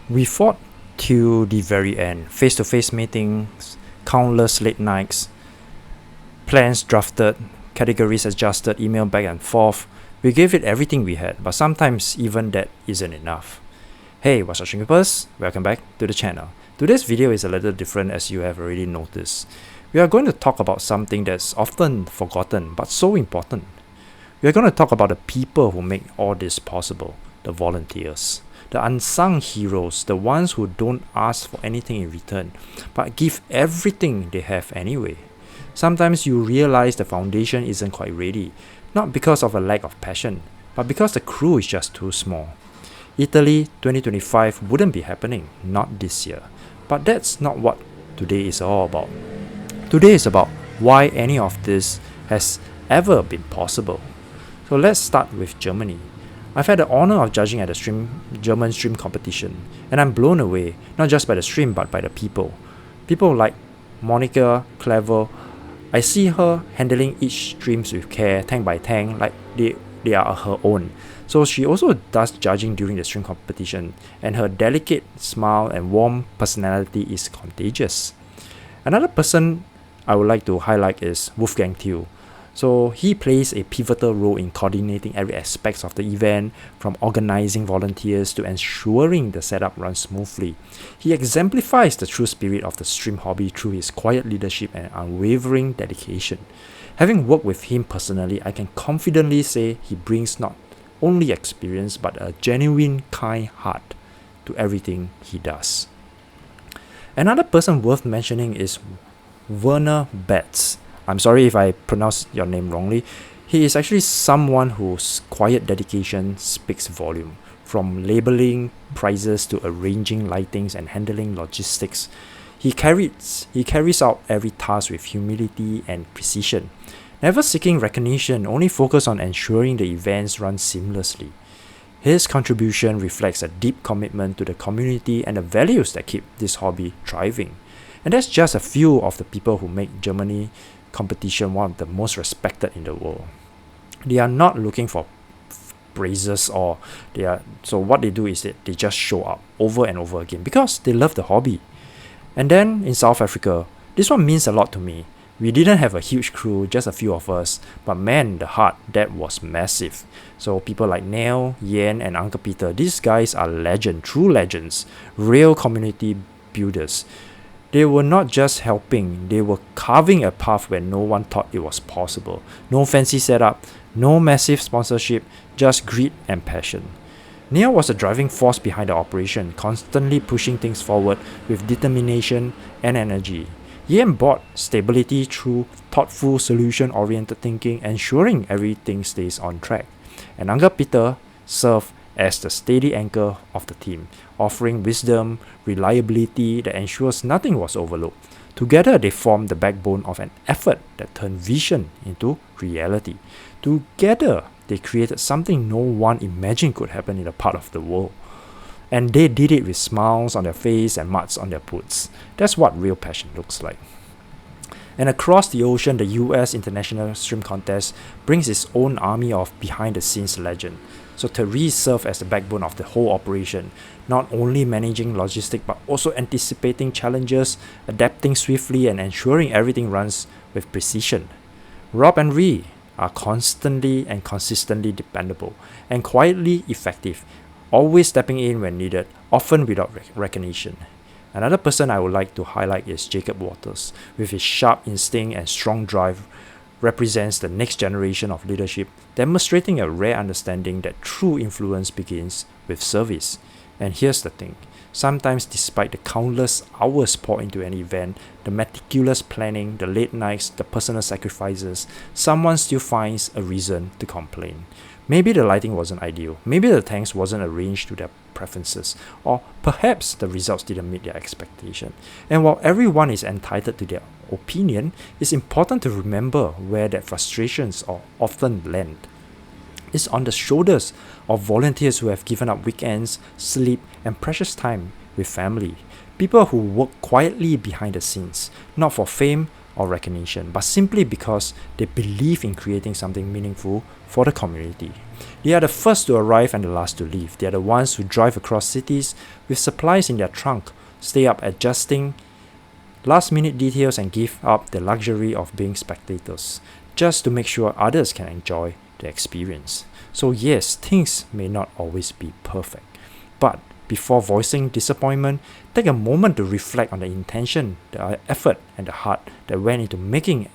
We fought till the very end. Face-to-face meetings, countless late nights, plans drafted, categories adjusted, email back and forth. We gave it everything we had, but sometimes even that isn't enough. Hey, what's up, Shrinkers? Welcome back to the channel. Today's video is a little different, as you have already noticed. We are going to talk about something that's often forgotten but so important. We are going to talk about the people who make all this possible, the volunteers. The unsung heroes, the ones who don't ask for anything in return, but give everything they have anyway. Sometimes you realize the foundation isn't quite ready, not because of a lack of passion, but because the crew is just too small. Italy 2025 wouldn't be happening, not this year. But that's not what today is all about. Today is about why any of this has ever been possible. So let's start with Germany. I've had the honor of judging at the German stream competition, and I'm blown away, not just by the stream but by the people. People like Monica, Clever. I see her handling each streams with care, tank by tank, like they are her own. So she also does judging during the stream competition, and her delicate smile and warm personality is contagious. Another person I would like to highlight is Wolfgang Thiel. So he plays a pivotal role in coordinating every aspect of the event, from organizing volunteers to ensuring the setup runs smoothly. He exemplifies the true spirit of the stream hobby through his quiet leadership and unwavering dedication. Having worked with him personally, I can confidently say he brings not only experience but a genuine kind heart to everything he does. Another person worth mentioning is Werner Betts. I'm sorry if I pronounce your name wrongly. He is actually someone whose quiet dedication speaks volume. From labeling prizes to arranging lightings and handling logistics, he carries out every task with humility and precision. Never seeking recognition, only focused on ensuring the events run seamlessly. His contribution reflects a deep commitment to the community and the values that keep this hobby thriving. And that's just a few of the people who make Germany competition one of the most respected in the world. They are not looking for praises, so what they do is that they just show up over and over again because they love the hobby. And then in South Africa, this one means a lot to me. We didn't have a huge crew, just a few of us, but man, the heart, that was massive. So people like Neil, Yen, and Uncle Peter, these guys are true legends, real community builders. They were not just helping, they were carving a path where no one thought it was possible. No fancy setup, no massive sponsorship, just grit and passion. Neil was the driving force behind the operation, constantly pushing things forward with determination and energy. Yen brought stability through thoughtful, solution-oriented thinking, ensuring everything stays on track. And Uncle Peter served as the steady anchor of the team, offering wisdom, reliability that ensures nothing was overlooked. Together, they formed the backbone of an effort that turned vision into reality. Together, they created something no one imagined could happen in a part of the world. And they did it with smiles on their face and muds on their boots. That's what real passion looks like. And across the ocean, the US International Stream Contest brings its own army of behind-the-scenes legends. So Therese served as the backbone of the whole operation, not only managing logistics but also anticipating challenges, adapting swiftly, and ensuring everything runs with precision. Rob and Ree are constantly and consistently dependable and quietly effective, always stepping in when needed, often without recognition. Another person I would like to highlight is Jacob Waters. With his sharp instinct and strong drive, represents the next generation of leadership, demonstrating a rare understanding that true influence begins with service. And here's the thing, sometimes despite the countless hours poured into an event, the meticulous planning, the late nights, the personal sacrifices, someone still finds a reason to complain. Maybe the lighting wasn't ideal, maybe the tanks wasn't arranged to their preferences, or perhaps the results didn't meet their expectation. And while everyone is entitled to their opinion, it's important to remember where that frustrations are often land. It's on the shoulders of volunteers who have given up weekends, sleep, and precious time with family. People who work quietly behind the scenes, not for fame, or recognition, but simply because they believe in creating something meaningful for the community. They are the first to arrive and the last to leave. They are the ones who drive across cities with supplies in their trunk, stay up adjusting last-minute details and give up the luxury of being spectators, just to make sure others can enjoy the experience. So yes, things may not always be perfect, but before voicing disappointment, take a moment to reflect on the intention, the effort, and the heart that went into making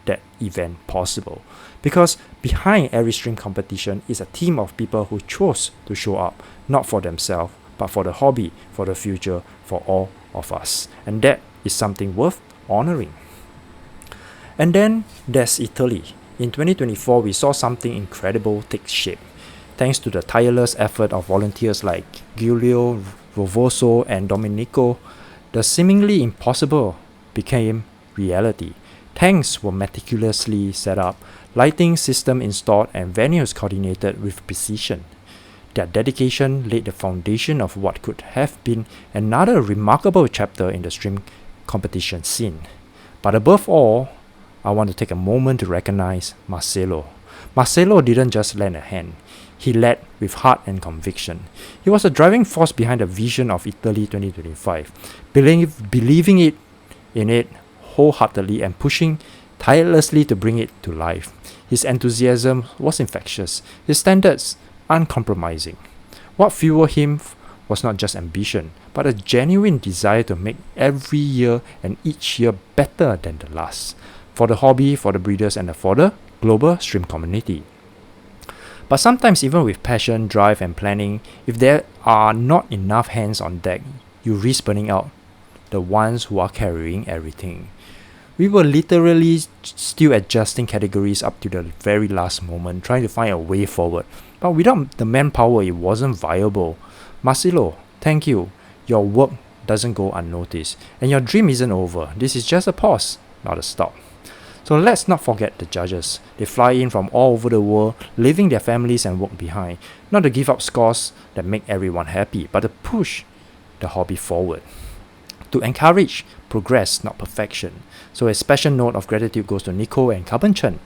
that event possible. Because behind every stream competition is a team of people who chose to show up, not for themselves, but for the hobby, for the future, for all of us. And that is something worth honoring. And then there's Italy. In 2024, we saw something incredible take shape. Thanks to the tireless effort of volunteers like Giulio, Rovoso, and Domenico, the seemingly impossible became reality. Tanks were meticulously set up, lighting system installed, and venues coordinated with precision. Their dedication laid the foundation of what could have been another remarkable chapter in the stream competition scene. But above all, I want to take a moment to recognize Marcello. Marcello didn't just lend a hand. He led with heart and conviction. He was a driving force behind the vision of Italy 2025, believing in it wholeheartedly and pushing tirelessly to bring it to life. His enthusiasm was infectious, his standards uncompromising. What fueled him was not just ambition, but a genuine desire to make every year and each year better than the last, for the hobby, for the breeders, and for the global stream community. But sometimes, even with passion, drive, and planning, if there are not enough hands on deck, you risk burning out the ones who are carrying everything. We were literally still adjusting categories up to the very last moment, trying to find a way forward. But without the manpower, it wasn't viable. Marcello, thank you. Your work doesn't go unnoticed, and your dream isn't over. This is just a pause, not a stop. So let's not forget the judges. They fly in from all over the world, leaving their families and work behind, not to give up scores that make everyone happy, but to push the hobby forward, to encourage progress, not perfection. So a special note of gratitude goes to Nico and Kabanchen.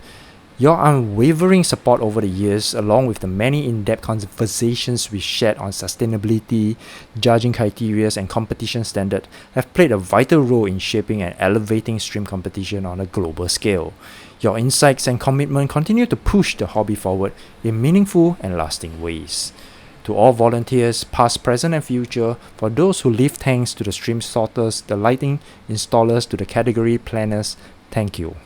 Your unwavering support over the years, along with the many in-depth conversations we shared on sustainability, judging criteria, and competition standard, have played a vital role in shaping and elevating stream competition on a global scale. Your insights and commitment continue to push the hobby forward in meaningful and lasting ways. To all volunteers, past, present, and future, for those who lift tanks, to the stream sorters, the lighting installers, to the category planners, thank you.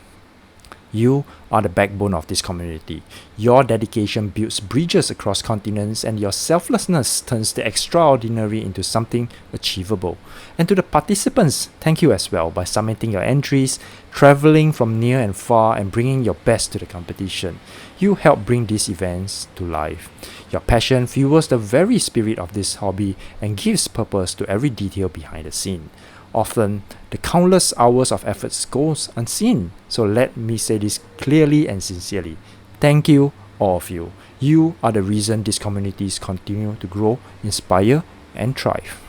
You are the backbone of this community. Your dedication builds bridges across continents, and your selflessness turns the extraordinary into something achievable. And to the participants, thank you as well by submitting your entries, traveling from near and far, and bringing your best to the competition. You help bring these events to life. Your passion fuels the very spirit of this hobby and gives purpose to every detail behind the scene. Often, the countless hours of efforts goes unseen. So let me say this clearly and sincerely. Thank you, all of you. You are the reason these communities continue to grow, inspire, and thrive.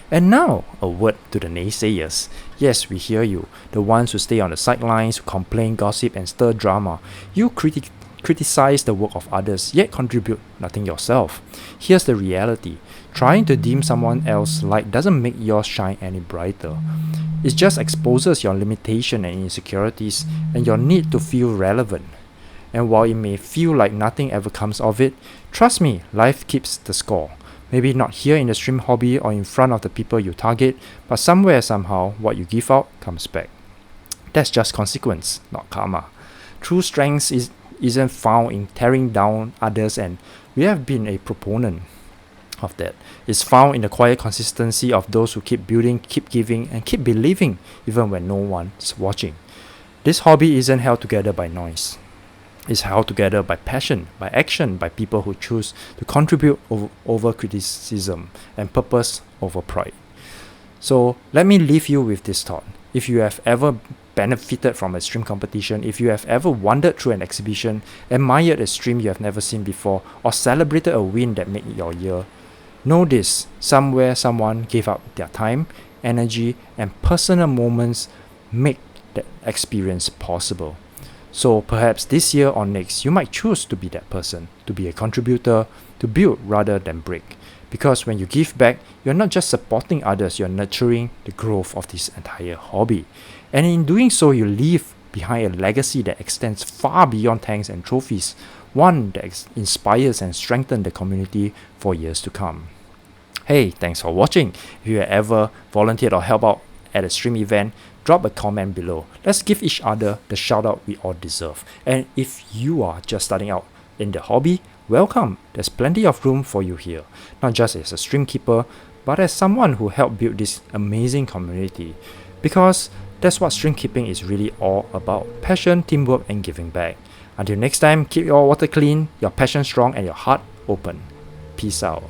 And now, a word to the naysayers. Yes, we hear you. The ones who stay on the sidelines, who complain, gossip, and stir drama. You criticize the work of others, yet contribute nothing yourself. Here's the reality. Trying to dim someone else's light doesn't make yours shine any brighter. It just exposes your limitation and insecurities and your need to feel relevant. And while it may feel like nothing ever comes of it, trust me, life keeps the score. Maybe not here in the stream hobby or in front of the people you target, but somewhere, somehow, what you give out comes back. That's just consequence, not karma. True strength isn't found in tearing down others, and we have been a proponent of that. It's found in the quiet consistency of those who keep building, keep giving, and keep believing even when no one's watching. This hobby isn't held together by noise. It's held together by passion, by action, by people who choose to contribute over criticism and purpose over pride. So let me leave you with this thought. If you have ever benefited from a stream competition, if you have ever wandered through an exhibition, admired a stream you have never seen before, or celebrated a win that made your year, know this: somewhere someone gave up their time, energy, and personal moments make that experience possible. So perhaps this year or next, you might choose to be that person, to be a contributor, to build rather than break. Because when you give back, you're not just supporting others, you're nurturing the growth of this entire hobby. And in doing so, you leave behind a legacy that extends far beyond tanks and trophies, one that inspires and strengthens the community for years to come. Hey, thanks for watching. If you have ever volunteered or helped out at a stream event, drop a comment below. Let's give each other the shout out we all deserve. And if you are just starting out in the hobby, welcome. There's plenty of room for you here, not just as a stream keeper, but as someone who helped build this amazing community. Because that's what stream keeping is really all about: passion, teamwork, and giving back. Until next time, keep your water clean, your passion strong, and your heart open. Peace out.